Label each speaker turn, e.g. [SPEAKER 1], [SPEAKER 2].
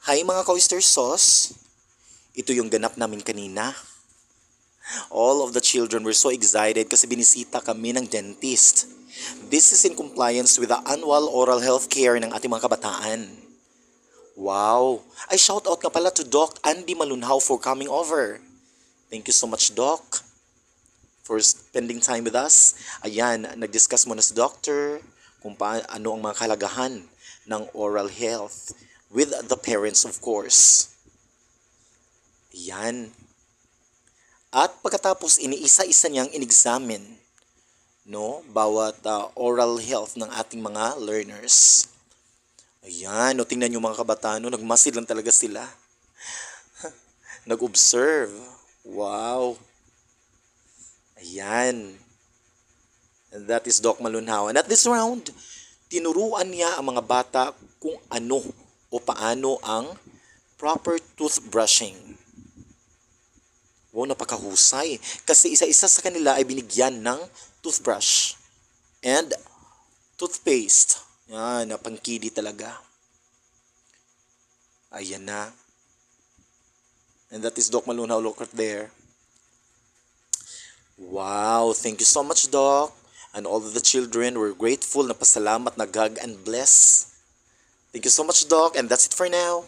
[SPEAKER 1] Hi mga ka-oyster sauce! Ito yung ganap namin kanina. All of the children were so excited kasi binisita kami ng dentist. This is in compliance with the annual oral health care ng ating mga kabataan. Wow! I shout out nga pala to Doc Andy Malunhaw for coming over. Thank you so much, Doc, for spending time with us. Ayan, nag-discuss muna si Doctor kung ano ang mga kalagahan ng oral health with the parents, of course. Ayan. At pagkatapos, iniisa-isa niyang in-examine, no, bawat oral health ng ating mga learners. Ayan, no, tingnan niyo mga kabataan, no, nagmasid lang talaga sila. Nag-observe. Wow. Ayan. And that is Doc Malunhaw. And at this round, tinuruan niya ang mga bata kung ano o paano ang proper toothbrushing. Wow, napakahusay. Kasi isa-isa sa kanila ay binigyan ng toothbrush and toothpaste. Yan, napangkidi talaga. Ayan na. And that is Doc Malunhaw, look right there. Wow, thank you so much, Doc. And all of the children were grateful, napasalamat, nag-hug and bless. Thank you so much, Doc. And that's it for now.